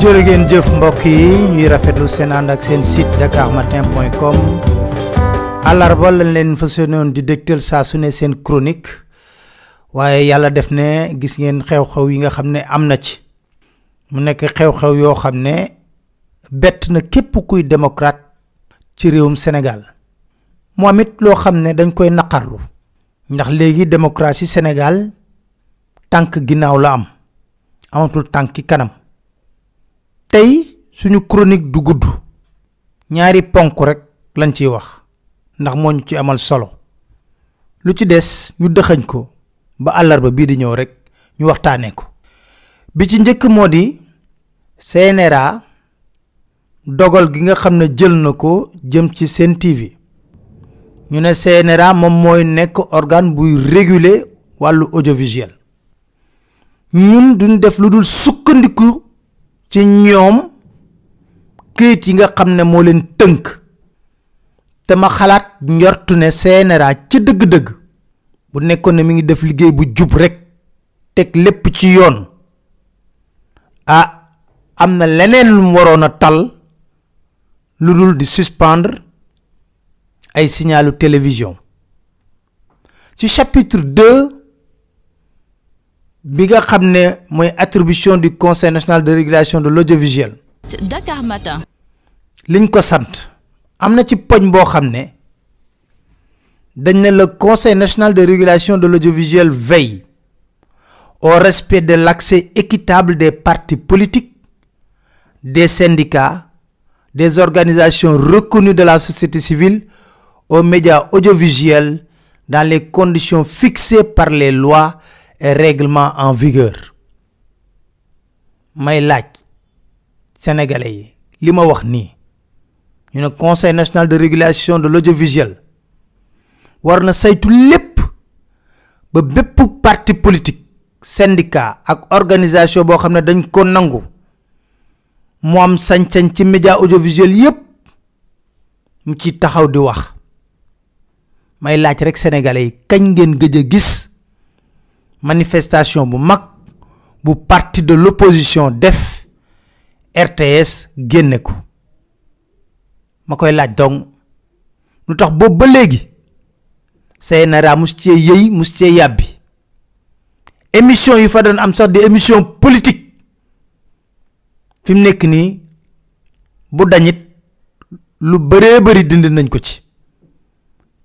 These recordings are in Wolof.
jërë ngeen jëf mbokk yi ñuy rafetlu seen ànd ak seen site dakarmatin.com alarba lañ leen fas yéenoon di dégtal saa su ne seen chronique waaye yàlla def ne gis ngeen xew-xew yi nga xam ne am na ci mu nekk xew-xew yoo xam ne bett na képp kuy démocrate ci réewum Sénégal moom it loo xam ne dañ koy naqarlu ndax léegi démocratie Sénégal tànk ginnaaw la am amatul tànki kanam tey suñu chronique du gudd ñaari ponk rek lañ ciy wax ndax moo ñu ci amal solo lu ci des ñu dëxañ ko ba àllarba bii di ñëw rek ñu waxtaanee ko bi ci njëkk moo di CNRA dogal gi nga xam ne jël na ko jëm ci Sen TV ñu ne CNRA moom mooy nekk organe buy réguler wàllu audiovisuel ñun duñ def lu dul sukkandiku ci ñoom këyit yi nga xam ne moo leen tënk te ma xalaat njortu ne CNRA ci dëgg-dëgg bu nekkoon ne mi ngi def liggéey bu jub rek teg lépp ci yoon am na leneen lu mu waroon a tal lu dul di suspendre ay signalu télévision ci chapitre 2 bi nga xam ne mooy attribution du Conseil national de régulation de l'audiovisuel Dakar Matin liñ ko sant am na ci poñ boo xam ne dañ ne le Conseil national de régulation de l'audiovisuel veille au respect de l'accès équitable des partis politiques, des syndicats, des organisations reconnues de la société civile aux médias audiovisuels dans les conditions fixées par les lois et règlements en vigueur. may laaj sénégalais yi li ma wax nii ñu ne Conseil national de régulation de l'audiovisuel war na saytu lépp ba bépp parti politique syndicat ak organisation boo xam ne dañ ko nangu mu am sañ-sañ ci média audiovisuel yépp mu ci taxaw di wax may laaj rek sénégalais yi kañ ngeen gëj a gis manifestation bu mag bu parti de l'opposition def RTS génne ko ma koy laaj donc lu tax boobu ba léegi CNRA mus cee yëy mus cee yàbbi émission yi fa doon am sax di émission politique fi mu nekk nii bu dañit lu bëree bëri dindi nañ ko ci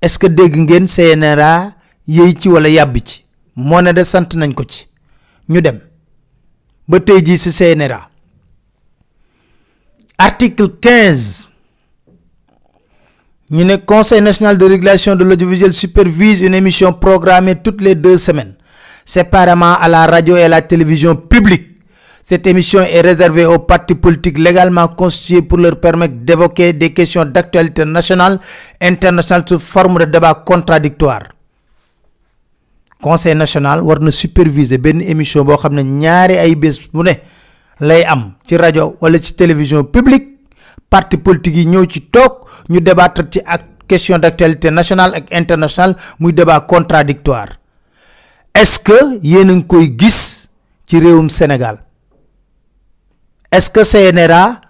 est-ce que dégg ngeen CNRA yëy ci wala yàbbi ci moo ne de sant nañ ko ci ñu dem ba tey jii ci CNRA article 15 ñu ne Conseil national de régulation de l'audiovisuel supervise une émission programmée toutes les 2 semaines séparément à la radio et à la télévision publique. Cette émission est réservée aux partis politiques légalement constitués pour leur permettre d'évoquer des questions d'actualité nationale et internationale sous forme de débat contradictoire. Conseil national war na superviser benn émission boo xam ne ñaari ay bés bu ne lay am ci rajo wala ci télévision publique parti politique yi ñëw ci toog ñu débattre ci ak question d'actualité nationale ak internationale muy débat contradictoire. Est-ce que yéen a ngi koy gis ci réewum Sénégal? Est-ce que CNRA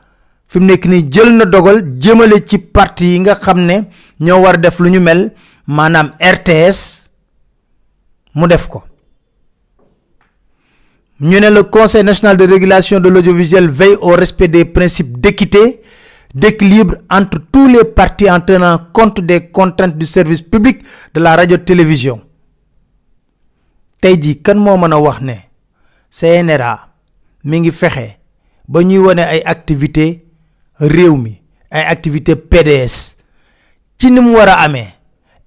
fi mu nekk nii jël na dogal jëmale ci parti yi nga xam ne ñoo war def lu ñu mel maanaam RTS mu def ko? ñu ne le Conseil national de régulation de l'audiovisuel veille au respect des principes d'équité, d'équilibre entre tous les partis en tenant compte des contraintes du service public de la radio-télévision. tey ji kan moo mën a wax ne CNRA mi ngi fexe ba ñuy wone ay activité réew mi ay activité PDS ci ni mu war a amee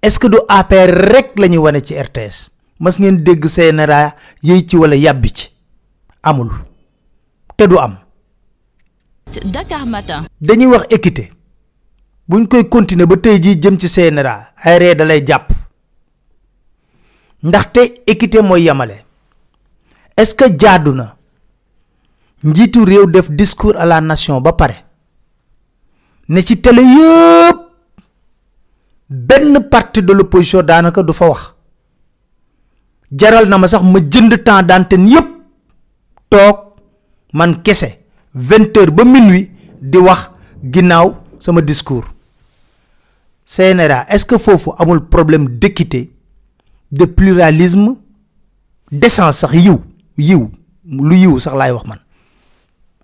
est-ce que du APR rek la ñuy wane ci RTS mas ngeen dégg CNRA yëy ci wala yàbbi ci amul te du am. Dakar Matin. dañuy wax équité buñ koy continuer ba tey jii jëm ci CNRA ay ree da lay jàpp ndaxte équité mooy yamale est-ce que jaadu na njiitu réew def discours à la nation ba pare ne ci télé yëpp benn parti de l'opposition daanaka du fa wax jaral na ma sax ma jënd temps d'antenne yëpp toog man kese 20h ba minuit di wax ginnaaw sama discours. CNRA est-ce que foofu amul problème d'équité de pluralisme d'essence sax yiw lu yiw sax laay wax man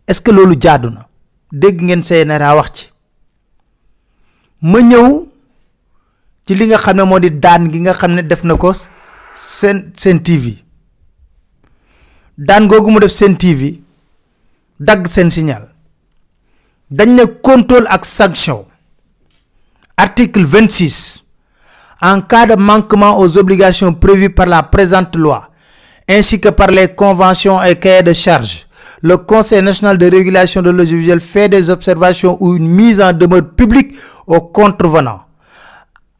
est-ce que loolu jaadu na dégg ngeen CNRA wax ci ma ñëw ci li nga xam ne moo di daan gi nga xam ne def na ko Sen TV daan googu mu def Sen TV dagg seen signal dañ ne contrôle ak sanction article 26 en cas de manquement aux obligations prévues par la présente loi ainsi que par les conventions et cahiers de charges, le Conseil national de régulation de l'audiovisuel fait des observations ou une mise en demeure publique aux contrevenants.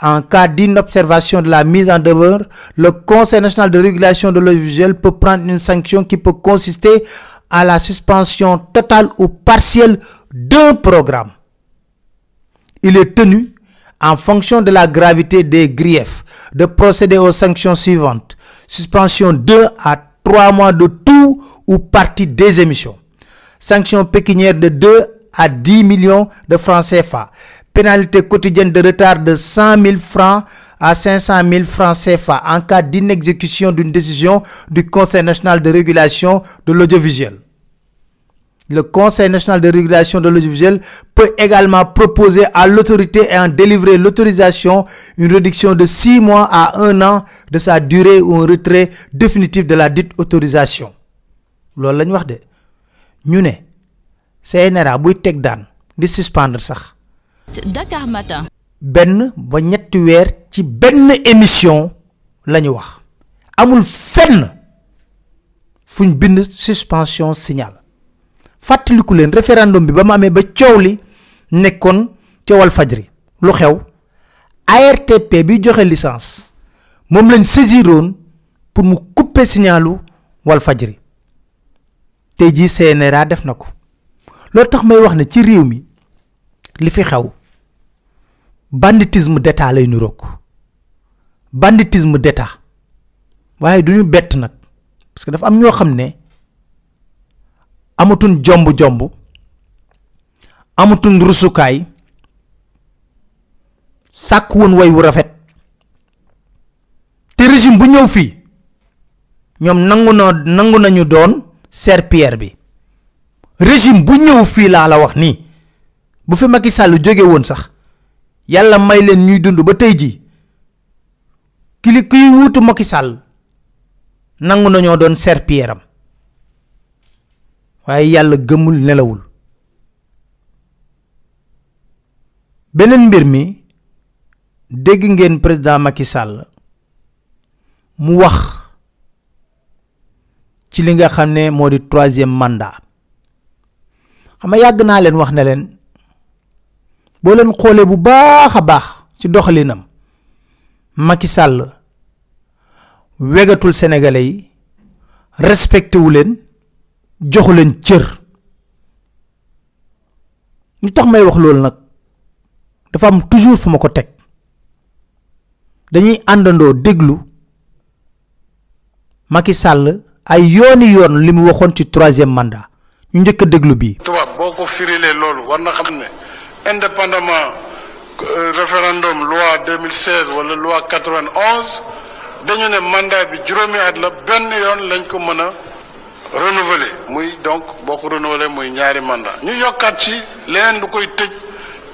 En cas d'inobservation de la mise en demeure, le Conseil national de régulation de l'audiovisuel peut prendre une sanction qui peut consister à la suspension totale ou partielle d'un programme. Il est tenu, en fonction de la gravité des griefs, de procéder aux sanctions suivantes. Suspension 2 à 3 mois de tout ou partie des émissions. Sanction pécuniaire de 2 à 10 millions de francs CFA. Pénalité quotidienne de retard de 100 000 francs à 500 000 francs CFA en cas d'inexécution d'une décision du Conseil national de régulation de l'audiovisuel. Le Conseil national de régulation de l'audiovisuel peut également proposer à l'autorité ayant délivré l'autorisation une réduction de 6 mois à 1 an de sa durée ou un retrait définitif de la dite autorisation. Loolu lañ wax de ñu ne CNRA buy teg daan di suspendre sax Dakar Matin. benn ba ñetti weer ci benn émission lañu wax amul fenn fuñ bind suspension signal. fàttaliku leen référendum bi ba mu amee ba coow li nekkoon ca Walfadjri lu xew ARTP bi joxe licence moom lañ saisiroon pour mu couper signalu Walfadjri tey jii CNRA def na ko loolu tax may wax ne ci réew mi li fi xew banditisme d'état lay niroog banditisme d'état waaye du ñu bett nag parce que dafa am ñoo xam ne amatun jomb amatun rusukaay sàkk woon way wu rafet te régime bu ñëw fii ñoom nangu nañu doon serpillère bi régime bu ñëw fii laa la wax nii bu fi Macky Sall jóge woon sax yàlla may leen ñuy dund ba tey ji kiy wuutu Macky Sall nangu nañoo doon serpillère am waaye yàlla gëmul nelawul beneen mbir mi dégg ngeen président Macky Sall mu wax ci li nga xam ne moo di 3e mandat xam nga yàgg naa leen wax ne leen boo leen xoolee bu baax a baax ci doxalinam Macky Sall wegatul sénégalais yi respecté wu leen joxu leen cër lu tax may wax loolu nag dafa am toujours fu ma ko teg dañuy àndandoo déglu Macky Sall ay yooni yoon li mu waxoon ci 3e mandat ñu njëkk a déglu bii. tubaab boo ko firilee loolu war na xam ne indépendamment référendum loi 2016 wala loi 91 dañu ne mandat bi juróomi at la benn yoon lañ ko mën a renouveler muy donc boo ko renouveler muy ñaari mandat ñu yokkaat ci leneen lu koy tëj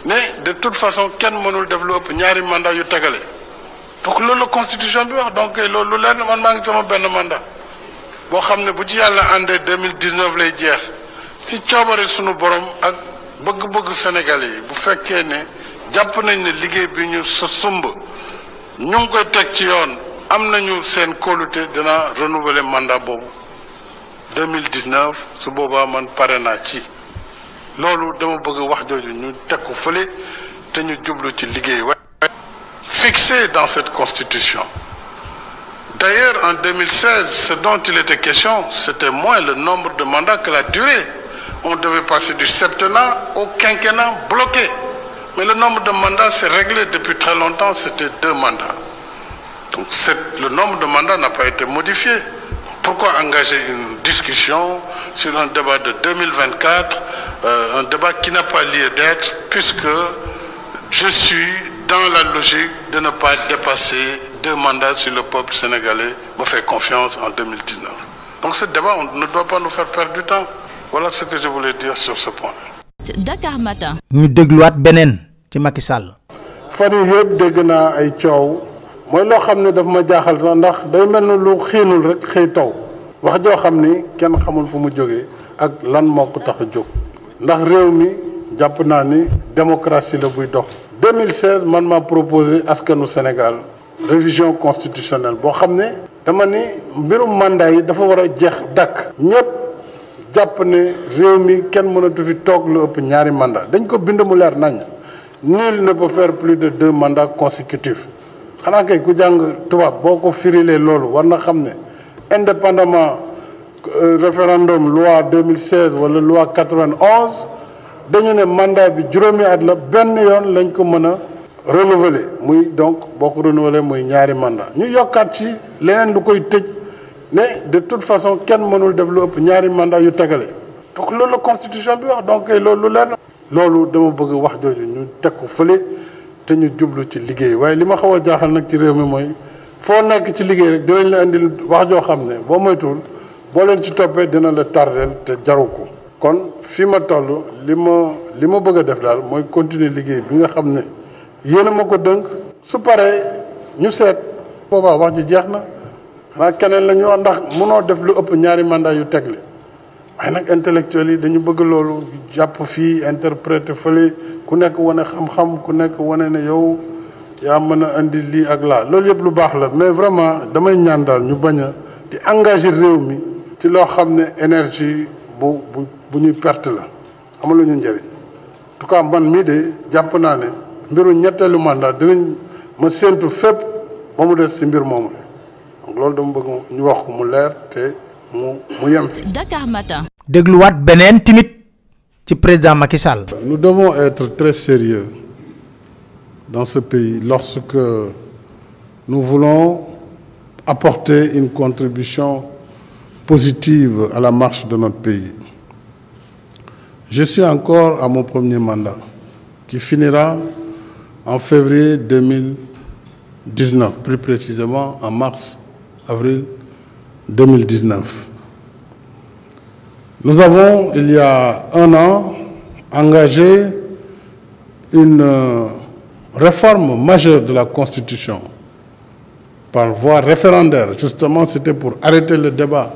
ne de toute façon kenn mënul def lu ëpp ñaari mandat yu tegale donc loolu la constitution bi wax donc loolu lu leer na man maa ngi sama benn mandat boo xam ne bu ci yàlla àndee 2019 lay jeex ci coobare sunu borom ak bëgg-bëgg Sénégalais yi bu fekkee ne jàpp nañ ne liggéey bi ñu sa sumb ñu ngi koy teg ci yoon am nañu seen kóolute dina renouveler mandat boobu 2019 su boobaa man pare naa ci loolu dama bëgg wax jooju ñu teg ko fële te ñu jublu ci liggéey fixé dans cette constitution. D'ailleurs, en 2016, ce dont il était question, c'était moins le nombre de mandats que la durée. On devait passer du septennat au quinquennat bloqué. Mais le nombre de mandats s'est réglé depuis très longtemps, c'était 2 mandats. Donc le nombre de mandats n'a pas été modifié. Pourquoi engager une discussion sur un débat de 2024, un débat qui n'a pas lieu d'être, puisque je suis dans la logique de ne pas dépasser 2 mandats sur le peuple sénégalais me fait confiance en 2019. Donc ce débat, on ne doit pas nous faire perdre du temps. Voilà ce que je voulais dire sur ce point. Dakar Matin. ñu dégluwaat beneen ci Macky Sall. fan yii yëpp dégg naa ay coow mooy loo xam ne daf ma jaaxal sax ndax day mel ni lu xiinul rek xëy taw wax joo xam ni kenn xamul fu mu jógee ak lan moo ko tax a jóg ndax réew mi jàpp naa ni démocratie la buy dox. 2016 man maa proposé askanu Sénégal révision constitutionnelle boo xam ne dama ni mbirum mandat yi dafa war a jeex dakk ñëpp jàpp ne réew mi kenn mënatu fi toog lu ëpp 2 mandat dañ ko bind mu leer nañ nul ne peut faire plus de 2 mandats consécutifs xanaa kay ku jàng tubaab boo ko firilee loolu war na xam ne indépendamment référendum loi 2016 wala loi 91 dañu ne mandat bi juróomi at la benn yoon lañ ko mën a renouveler muy donc boo ko renouveler muy 2 mandat ñu yokkaat ci leneen lu koy tëj ne de toute façon kenn mënul def lu ëpp 2 mandat yu tegale donc loolu la constitution bi wax donc loolu lu leer na loolu dama bëgg wax jooju ñu teg ko fële te ñu jublu ci liggéey waaye li ma xaw a jaaxal nag ci réew mi mooy foo nekk ci liggéey rek dinañ la indil wax joo xam ne boo moytuwul boo leen ci toppee dina la tardeel te jaru ko kon fi ma toll li ma bëgg a def daal mooy continuer liggéey bi nga xam ne yéen a ma ko dënk su paree ñu seet boobaa wax ji jeex na xanaa keneen la ñu wax ndax mënoo def lu ëpp 2 mandat yu tegle waaye nag intellectuels yi dañu bëgg loolu jàpp fii interpréter fële ku nekk wane xam-xam ku nekk wane ne yow yaa mën a indi lii ak laa loolu yëpp lu baax la mais vraiment damay ñaan daal ñu bañ a di engager réew mi ci loo xam ne énergie bu ñuy perte la amul lu ñu njëriñ en tout cas man mii de jàpp naa ne mbiru 3e mandat dinañ ma séentu fépp ba mu des ci mbir moomu donc loolu dama bëgg ñu wax ko mu leer te mu yem fi. Dakar Matin. dégluwaat beneen timit ci président Macky Sall. Nous devons être très sérieux dans ce pays lorsque nous voulons apporter une contribution positive à la marche de notre pays. Je suis encore à mon 1er mandat qui finira en février 2019, plus précisément en mars-avril 2019. Nous avons, il y a 1 an, engagé une réforme majeure de la Constitution par voie référendaire. Justement, c'était pour arrêter le débat,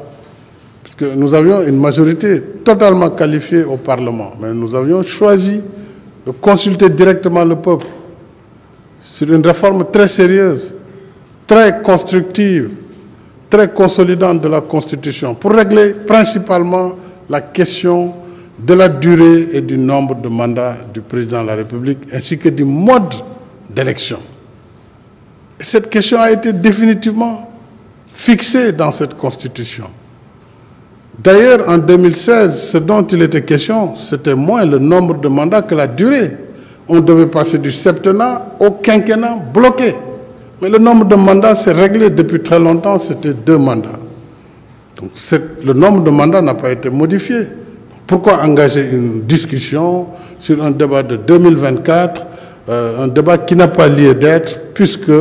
puisque nous avions une majorité totalement qualifiée au Parlement, mais nous avions choisi de consulter directement le peuple sur une réforme très sérieuse, très constructive, très consolidante de la Constitution, pour régler principalement la question de la durée et du nombre de mandats du président de la République, ainsi que du mode d'élection. Et cette question a été définitivement fixée dans cette Constitution. D'ailleurs, en 2016, ce dont il était question, c'était moins le nombre de mandats que la durée. On devait passer du septennat au quinquennat bloqué. Mais le nombre de mandats s'est réglé depuis très longtemps, c'était 2 mandats. Donc le nombre de mandats n'a pas été modifié. Pourquoi engager une discussion sur un débat de 2024, un débat qui n'a pas lieu d'être, puisque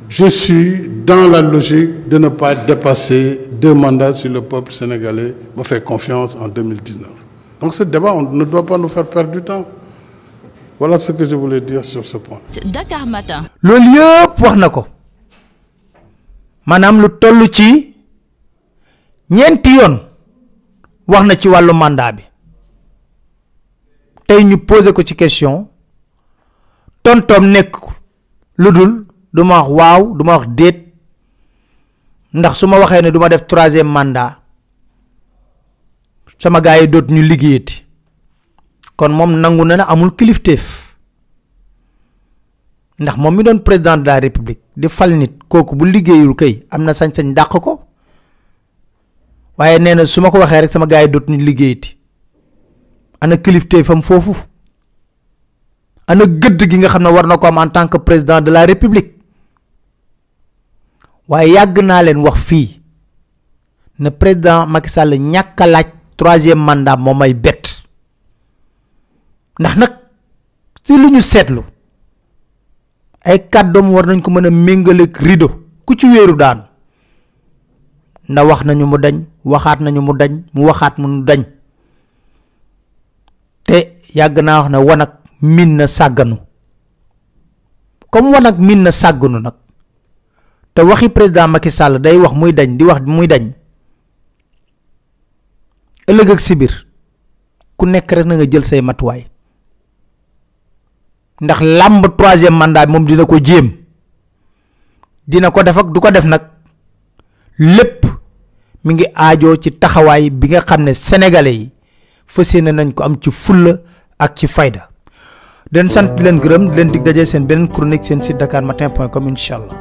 je suis dans la logique de ne pas dépasser 2 mandats sur le peuple sénégalais me fait confiance en 2019. Donc ce débat, on ne doit pas nous faire perdre du temps. Voilà ce que je voulais dire sur ce point. Dakar Matin. loolu yëpp wax na ko manam lu tollu ci ñenti yoon wax na ci walu mandat bi tay ñu poser ko ci question tontom nek ludul duma wax waaw duma wax deet ndax suma waxe ne duma def 3e mandat sama gaay dot ñu liggéeyati kon mom nangu na amul kiliftef ndax mom mi doon président de la république di fal nit koku bu liggéeyul kay amna sañ-sañ dakk ko waye neena suma ko waxe rek sama gaay dot ñu liggéeyati ana kiliftefam fofu ana gëdd gi nga xamne war na ko am en tant que président de la république waye yag na len wax fi ne président Macky Sall ñaka laaj 3e mandat momay bet ndax nak ci luñu sétlu ay kaddom war nañ ko mëna mengalé ak rido ku ci wëru daan na wax nañu mu dañ waxaat nañu mu dañ mu waxaat mu dañ te yag na wax na wanak min na saganu comme wanak min na saganu nak te waxi président Macky Sall day wax muy dañ di wax muy dañ ëlëg ak sibir ku nekk rek na nga jël say matuwaay ndax lamb 3e mandat mom dina ko jëm dina ko def ak du ko def nak lepp mi ngi aajo ci taxawaay bi nga xamne sénégalais yi fassiyene nañ ko am ci fulla ak ci fayda den sant len gërëm len dig dajé sen benen chronique sen site dakarmatin.com inshallah